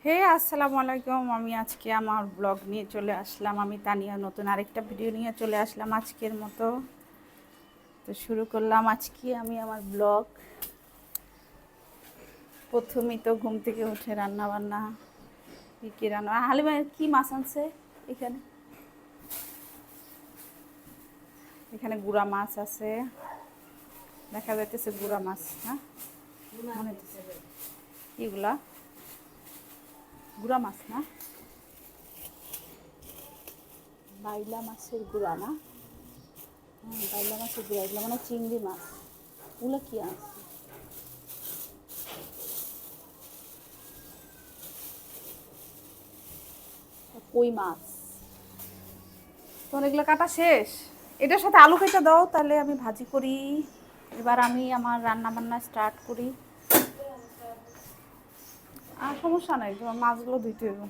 হে আসসালামু আলাইকুম। আমি আজকে আমার ব্লগ নিয়ে চলে আসলাম। আমি তানিয়া নতুন আরেকটা ভিডিও নিয়ে চলে আসলাম আজকের মতো। তো শুরু করলাম আজকে আমি আমার ব্লগ। প্রথমেই তো ঘুম থেকে উঠে রান্না বান্না কী রান্না, হালিমা কি মাছ আনছে এখানে? এখানে গুড়া মাছ আছে, দেখা যাইতেছে গুড়া মাছ। হ্যাঁ, মনে হচ্ছে এগুলা গুড়া মাছ না, বাইলা মাছের গুড়া না? হ্যাঁ, বাইলা মাছের গুড়া। এগুলো মানে চিংড়ি মাছ। ওগুলো কি আছে? কই মাছ। তোর এগুলো কাটা শেষ? এটার সাথে আলু কেটে দাও, তাহলে আমি ভাজি করি। এবার আমি আমার রান্না বান্না স্টার্ট করি। আর সমস্যা নাই, তোমার মাছগুলো ধুইতে হইব।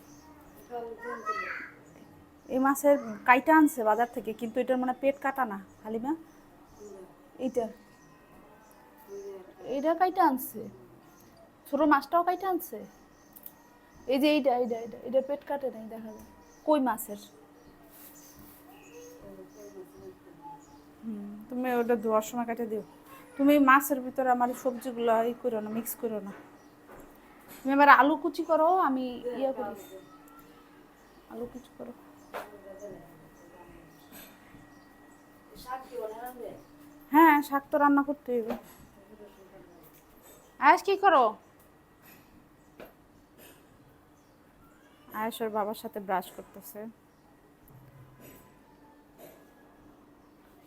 এই মাছের কাইটা আনছে বাজার থেকে, কিন্তু এটার মানে পেট কাটা না হালিমা। এইটা এইটা কাইটা আনছে, ছোট মাছটাও কাইটা আনছে। এই যে এইটা এইটা এইটা এটার পেট কাটে নাই, দেখা যায় কই মাছের। তুমি ওটা ধোয়ার সময় কাটে দিও। তুমি মাছের ভিতরে আমার সবজিগুলো ই করো না, মিক্স করো না। তুমি এবার আলু কুচি করো, আমি ইয়ে করি। আলু কুচি করো। হ্যাঁ, শাক তো রান্না করতে হবে। আয়েশ কি করো? আয়েশ ওর বাবার সাথে ব্রাশ করতেছে।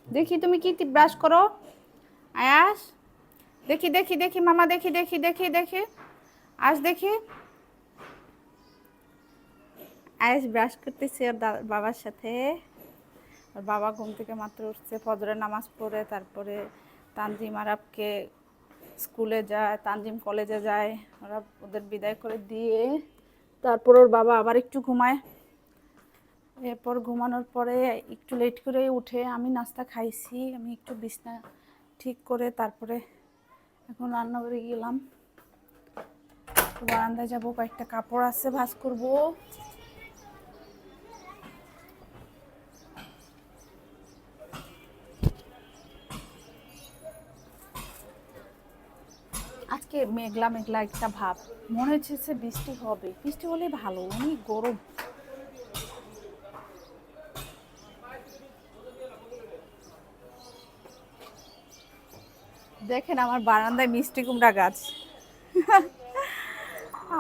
দেখি তুমি কি ব্রাশ করো আয়াস। দেখি দেখি দেখি মামা, দেখি দেখি দেখি দেখি আজ দেখি। আয়েশ ব্রাশ করতেছে ওর বাবার সাথে। ওর বাবা ঘুম থেকে মাত্র উঠছে, ফজরের নামাজ পড়ে তারপরে তানজিম আরাবকে স্কুলে যায়, তানজিম কলেজে যায়। ওরা ওদের বিদায় করে দিয়ে তারপর ওর বাবা আবার একটু ঘুমায়। এরপর ঘুমানোর পরে একটু লেট করে উঠে আমি নাস্তা খাইছি। আমি একটু বিছনা ঠিক করে তারপরে এখন রান্নাঘরে গেলাম। বারান্দায় যাবো, কয়েকটা কাপড় আছে ভাঁজ করব। আজকে মেঘলা মেঘলা একটা ভাব, মনে হচ্ছে বৃষ্টি হবে। বৃষ্টি হলে ভালো, অনেক গরম। দেখেন আমার বারান্দায় মিষ্টি কুমড়া গাছ।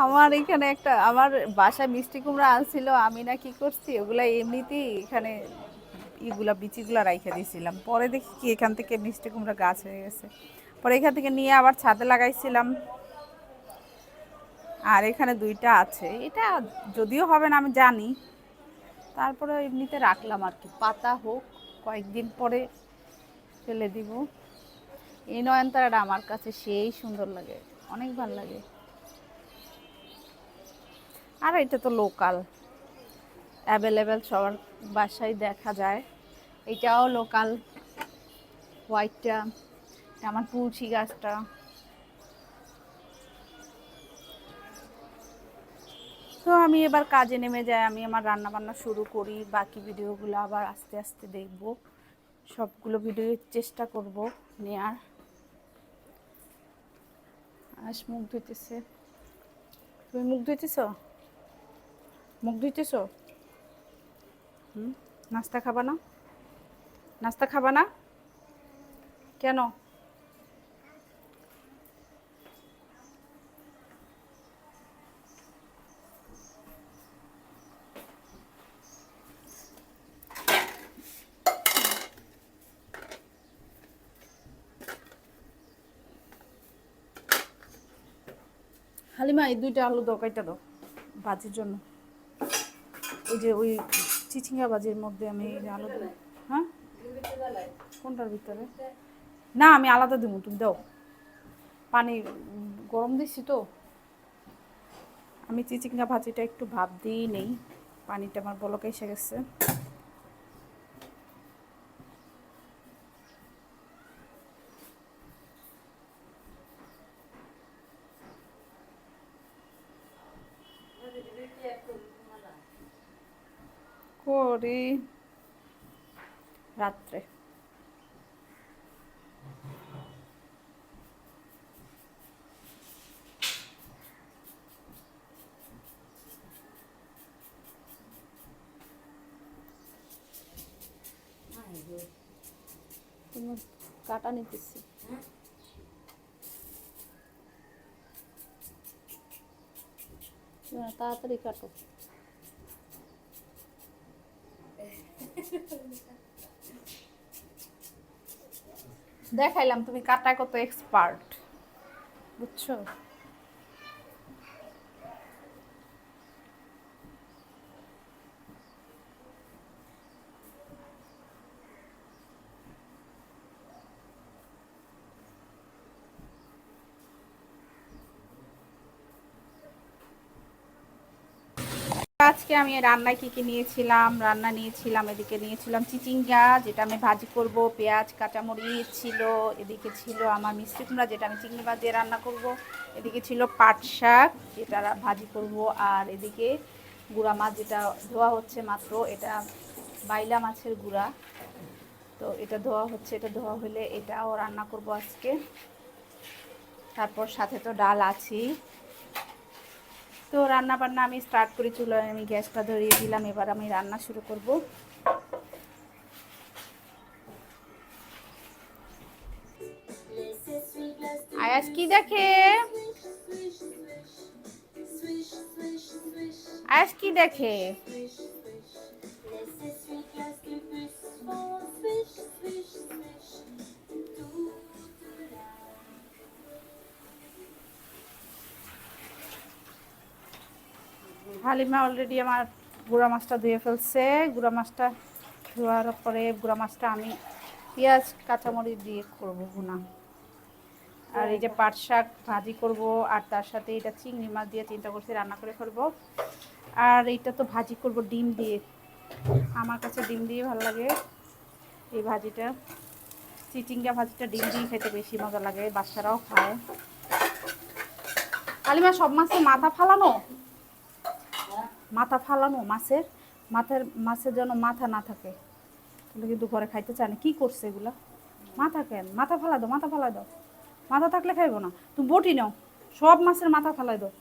আমার এখানে একটা, আমার বাসায় মিষ্টি কুমড়া আনছিল, আমি না কি করছি ওগুলা এমনিতেই এখানে ইগুলা বিচিগুলা রাইখা দিয়েছিলাম। পরে দেখি কি এখান থেকে মিষ্টি কুমড়া গাছ হয়ে গেছে। পরে এখান থেকে নিয়ে আবার ছাদে লাগাইছিলাম। আর এখানে দুইটা আছে, এটা যদিও হবে না আমি জানি, তারপরে এমনিতে রাখলাম আর কি, পাতা হোক, কয়েকদিন পরে ফেলে দিব। এই নয়নতারাটা আমার কাছে সেই সুন্দর লাগে, অনেক ভালো লাগে। আর এটা তো লোকাল, অ্যাভেলেবেল সবার বাসায় দেখা যায়। এটাও লোকাল, হোয়াইটটা। আমার তুলসী গাছটা। তো আমি এবার কাজে নেমে যাই, আমি আমার রান্না বান্না শুরু করি। বাকি ভিডিওগুলো আবার আস্তে আস্তে দেখব, সবগুলো ভিডিও চেষ্টা করব নেয়ার। আজ মুখ ধুইতেছে। তুমি মুখ ধুইতেছ? মুখ ধুইতেছ? নাস্তা খাবা না? নাস্তা খাবা না কেন? হালিমা এই দুইটা আলু দাও, কাইটা দাও ভাজির জন্য। ওই যে ওই চিচিঙ্গা ভাজির মধ্যে আমি এই যে আলু দিই। হ্যাঁ, কোনটার ভিতরে? না, আমি আলাদা দেবো, তুমি দাও। পানি গরম দিছি তো। আমি চিচিঙ্গা ভাজিটা একটু ভাপ দিই নেই, পানিটা আমার বলকে এসে গেছে। করি রাত্রে। তুমি কাটা নিতেছি। তাড়াতাড়ি কাটো। দেখাইলাম তুমি কাটা কত এক্সপার্ট, বুঝছো? আজকে আমি রান্নায় কি কি নিয়েছিলাম, নিয়েছিলাম এদিকে নিয়েছিলাম চিচিঙ্গা, যেটা আমি ভাজি করব, পেঁয়াজ কাঁচামরিচ ছিল, এদিকে ছিল আমার মিষ্টি কুমড়া, যেটা আমি চিংড়ি মাছ দিয়ে রান্না করব, এদিকে ছিল পাট শাক, যেটা ভাজি করব, আর এদিকে গুঁড়া মাছ, যেটা ধোয়া হচ্ছে মাত্র, এটা বাইলা মাছের গুঁড়া, তো এটা ধোয়া হচ্ছে, এটা ধোয়া হলে এটাও রান্না করব আজকে। তারপর সাথে তো ডাল আছেই। তো রান্না বান্না আমি স্টার্ট করি, চুলায় আমি গ্যাসটা ধরিয়ে দিলাম, এবার আমি রান্না শুরু করব। আয়াস কি দেখে? আয়াস কি দেখে? হালিমা অলরেডি আমার গুঁড়া মাছটা ধুয়ে ফেলছে। গুঁড়া মাছটা ধোয়ার পরে গুঁড়া মাছটা আমি পেঁয়াজ কাঁচামরিচ দিয়ে করবো ভুনা। আর এই যে পাট শাক ভাজি করব, আর তার সাথে এটা চিংড়ি মাছ দিয়ে চিন্তা করছি রান্না করে ফেলবো। আর এইটা তো ভাজি করব ডিম দিয়ে, আমার কাছে ডিম দিয়ে ভালো লাগে এই ভাজিটা। চিচিঙ্গা ভাজিটা ডিম দিয়ে খেতে বেশি মজা লাগে, বাচ্চারাও খায়। কালিমা সব মাছের মাথা ফালানো, মাথা ফালানো মাছের, মাছের যেন মাথা না থাকে, তাহলে কিন্তু ঘরে খাইতে চায় না। কী করছে এগুলা? মাথা কেন? মাথা ফালা দাও, মাথা ফালা দাও। মাথা থাকলে খাইবো না, তুমি বটি নাও, সব মাছের মাথা ফালাই দাও।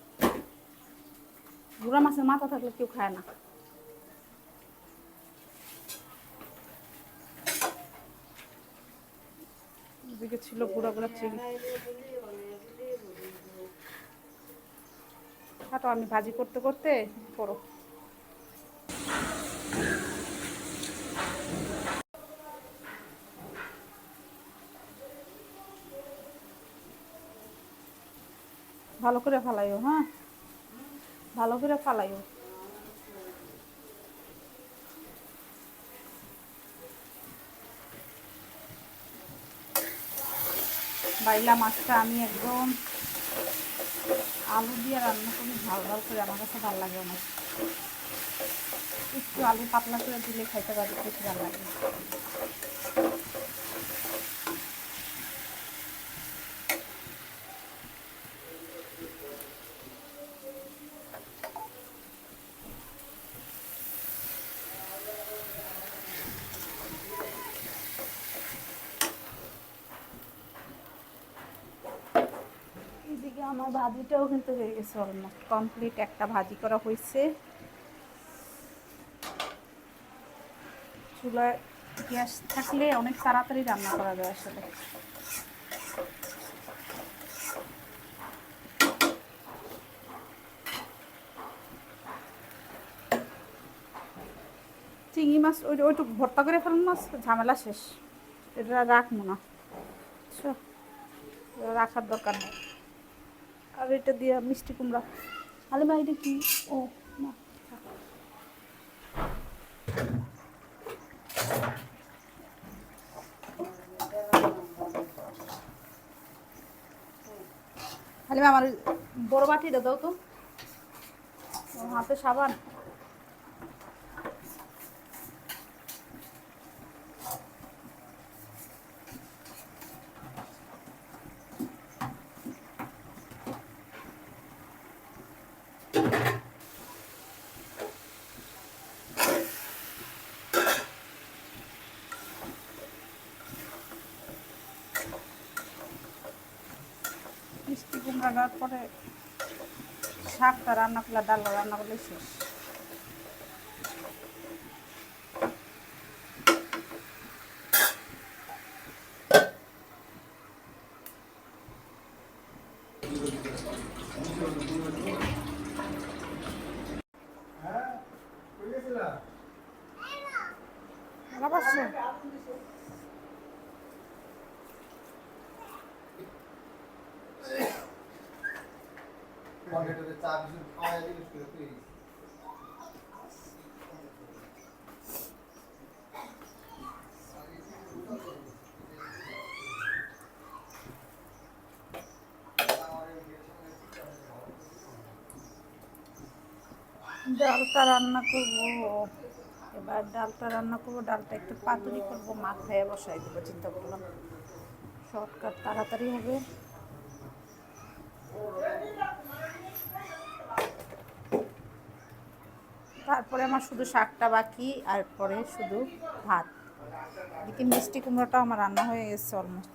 গুঁড়া মাছের মাথা থাকলে কেউ খায় না। এদিকে ছিল গুঁড়া গুঁড়া চিংড়ি। হাঁটো, আমি ভাজি করতে করতে করো। ভালো করে ফালাইও, হ্যাঁ ভালো করে ফালাইও। বাইলা মাছটা আমি একদম আলু দিয়ে রান্না করি, ঝাল ঝাল করে, আমার কাছে ভালো লাগে অনেক। একটু আলু পাতলা করে দিলে খাইতে পারি, বেশি ভালো লাগে। এদিকে আমার ভাজিটাও কিন্তু হয়ে গেছে, অলমোস্ট কমপ্লিট। একটা ভাজি করা হয়েছে। চুলায় গ্যাস থাকলে অনেক তাড়াতাড়ি রান্না করা যায় আসলে। চিংড়ি মাছ ওইটুকু ভর্তা করে ফেলুন, মাছ ঝামেলা শেষ। এটা রাখবো না, বুঝছো? রাখার দরকার নেই। আর এটা দিয়ে মিষ্টি কুমড়া। হালিমা এটা কি? ও না, হালিমা আমার বড় বাটিটা দাও তো, হাতে সাবান। লাগার পরে শাকটা রান্না করলে, ডালটা রান্না করলে শেষ। ডালটা রান্না করবো, এবার ডালটা রান্না করবো, ডালটা একটু পাতুরি করবো, মাথায় বসাই দেবো। চিন্তা করলাম শর্টকাট, তাড়াতাড়ি হবে। তারপরে আমার শুধু শাকটা বাকি, আর পরে শুধু ভাত। এদিকে মিষ্টি কুমড়োটা আমার রান্না হয়ে গেছে অলমোস্ট।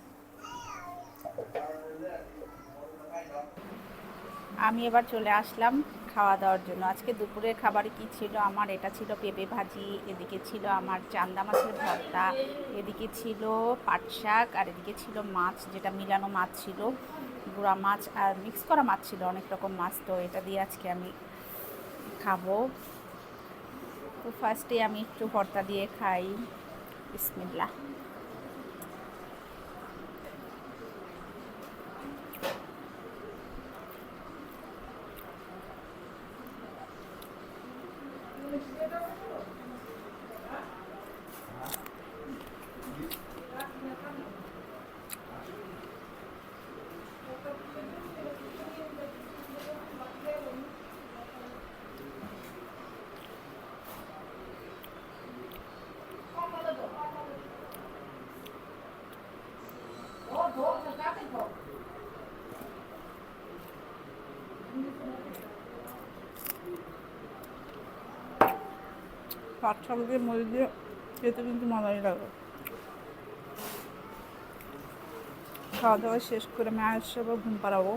আমি এবার চলে আসলাম খাওয়া দাওয়ার জন্য। আজকে দুপুরের খাবারে কি ছিল আমার? এটা ছিল পেঁপে ভাজি, এদিকে ছিল আমার চান্দা মাছের ভর্তা, এদিকে ছিল পাট শাক, আর এদিকে ছিল মাছ, যেটা মিলানো মাছ ছিল, গুঁড়া মাছ আর মিক্স করা মাছ ছিল, অনেক রকম মাছ। তো এটা দিয়ে আজকে আমি খাবো। তো ফার্স্টে আমি একটু ভর্তা দিয়ে খাই। বিসমিল্লাহ। পাট শাক দিয়ে মরিচ দিয়ে খেতে কিন্তু মজাই লাগে। খাওয়া দাওয়া শেষ করে আমি আসবো, ঘুম পাড়াবো।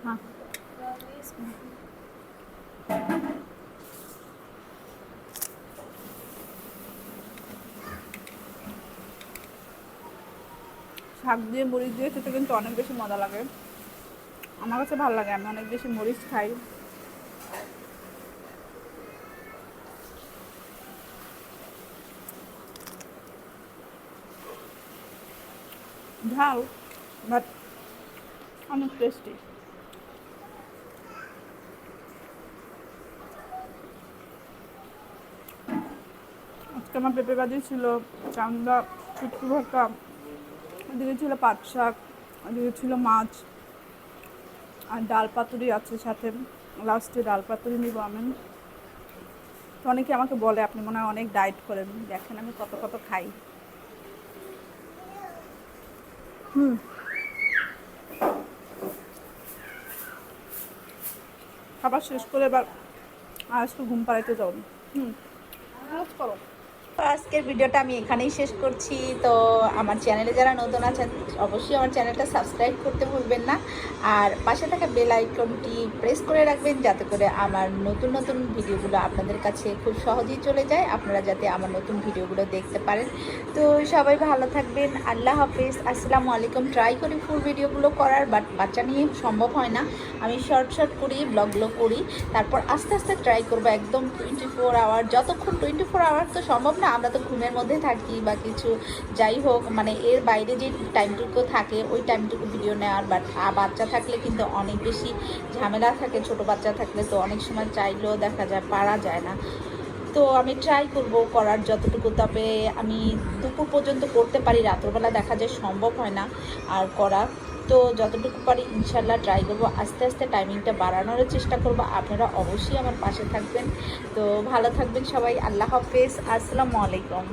হ্যাঁ, শাক দিয়ে মরিচ দিয়ে খেতে কিন্তু অনেক বেশি মজা লাগে। আমার কাছে ভালো লাগে, আমি অনেক বেশি মরিচ খাই। ঝাল বাট অনেক টেস্টি। আজকে আমার পেঁপে ভাজি ছিল, চান্দা শুটকি ভর্তা, ওদিকে ছিল পাট শাক, ওদিকে ছিল মাছ, আর ডাল পাতুরি আছে সাথে। লাস্টে ডাল পাতুরি নিব আমি। তো অনেকে আমাকে বলে আপনি মনে হয় অনেক ডায়েট করেন, দেখেন আমি কত কত খাই। খাবার শেষ করে এবার আর একটু ঘুম পাড়াইতে যাও। করো। তো আজকের ভিডিওটা আমি এখানেই শেষ করছি। তো আমার চ্যানেলে যারা নতুন আছেন অবশ্যই আমার চ্যানেলটা সাবস্ক্রাইব করতে ভুলবেন না, আর পাশে থাকা বেল আইকনটি প্রেস করে রাখবেন, যাতে করে আমার নতুন নতুন ভিডিওগুলো আপনাদের কাছে খুব সহজেই চলে যায়, আপনারা যাতে আমার নতুন ভিডিওগুলো দেখতে পারেন। তো সবাই ভালো থাকবেন, আল্লাহ হাফেজ, আসসালামু আলাইকুম। ট্রাই করি ফুল ভিডিওগুলো করার, বাট বাচ্চা নিয়ে সম্ভব হয় না। আমি শর্ট করি, ব্লগগুলো করি, তারপর আস্তে আস্তে ট্রাই করবো একদম 24 আওয়ার। যতক্ষণ 24 আওয়ার তো সম্ভব না, আমরা তো ঘুমের মধ্যে থাকি বা কিছু, যাই হোক মানে এর বাইরে যে টাইমটুকু থাকে ওই টাইমটুকু ভিডিও নেওয়ার। বাট বাচ্চা থাকলে কিন্তু অনেক বেশি ঝামেলা থাকে, ছোট বাচ্চা থাকলে তো অনেক সময় চাইলেও দেখা যায় পারা যায় না। তো আমি ট্রাই করব করার যতটুকু, তবে আমি দুপুর পর্যন্ত করতে পারি, রাত্রবেলা দেখা যায় সম্ভব হয় না আর করা। তো যতটুকু পারি ইনশাল্লাহ ট্রাই করব, আস্তে আস্তে টাইমিংটা বাড়ানোর চেষ্টা করব। আপনারা অবশ্যই আমার পাশে থাকবেন। তো ভালো থাকবেন সবাই, আল্লাহ হাফেজ, আসসালামু আলাইকুম।